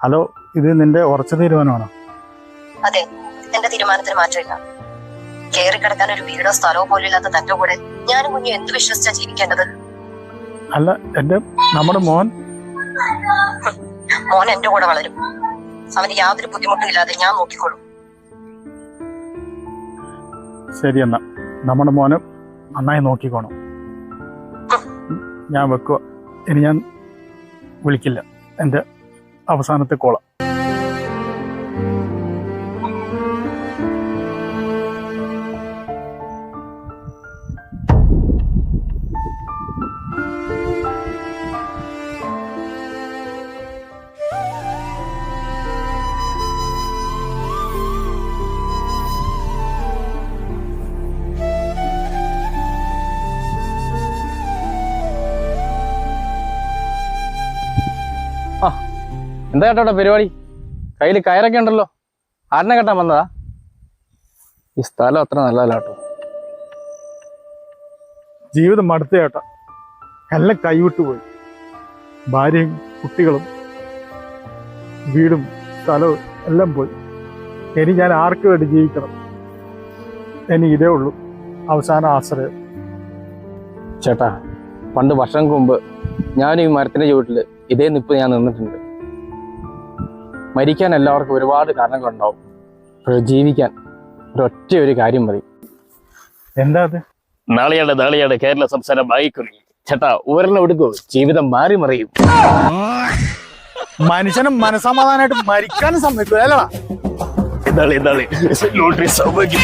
Hello, ഇത് നിന്റെ ഉറച്ച തീരുമാനമാണോ? അതെ, എന്റെ തീരുമാനത്തിന് മാറ്റമില്ല. കയറി കിടക്കാൻ ഒരു വീടോ സ്ഥലമോ പോലും ഇല്ലാത്ത തന്റെ കൂടെ ഞാനും കുഞ്ഞു എന്ത് വിശ്വസിച്ചാ ജീവിക്കേണ്ടത്? അല്ല, നമ്മുടെ മോൻ എന്റെ കൂടെ വളരും. അവന് യാതൊരു ബുദ്ധിമുട്ടും ഇല്ലാതെ ഞാൻ നോക്കിക്കോളും. ശരി, എന്നാ നമ്മുടെ മോന് നന്നായി നോക്കിക്കോണം. ഞാൻ വെക്കുക. ഇനി ഞാൻ വിളിക്കില്ല. എൻ്റെ അവസാനത്തെ കോള. എന്താ കേട്ടോട്ടെ പരിപാടി? കയ്യിൽ കയറൊക്കെ ഉണ്ടല്ലോ. ആടിനെ കെട്ടാൻ വന്നതാ? ഈ സ്ഥലം അത്ര നല്ലതല്ല കേട്ടോ. ജീവിതം മടുത്ത ചേട്ടാ. എല്ലാം കൈവിട്ടുപോയി. ഭാര്യയും കുട്ടികളും വീടും സ്ഥലവും എല്ലാം പോയി. ഇനി ഞാൻ ആർക്ക് വേണ്ടി ജീവിക്കണം? എനിക്ക് ഇതേ ഉള്ളൂ അവസാന ആശ്രയം. ചേട്ടാ, പണ്ട് വർഷങ്ങൾക്ക് മുമ്പ് ഞാനും ഈ മരത്തിന്റെ ചുവട്ടിൽ ഇതേ നിപ്പ് ഞാൻ നിന്നിട്ടുണ്ട്. മരിക്കാൻ എല്ലാവർക്കും ഒരുപാട് കാരണങ്ങളുണ്ടാവും. പക്ഷെ ജീവിക്കാൻ ഒരു കാര്യം മതി. എന്താ അത്? നാളെയാണ് കേരള സംസ്ഥാനം ആയിക്കൊള്ളി. ചേട്ടാ, ഒരെണ്ണം എടുക്കൂ, ജീവിതം മാറി മറിയും. മനുഷ്യനും മനസമാധാനമായിട്ട് മരിക്കാനും സമ്മതിക്കില്ല അല്ലടാ. ലോട്ടറി സൗഭാഗ്യം.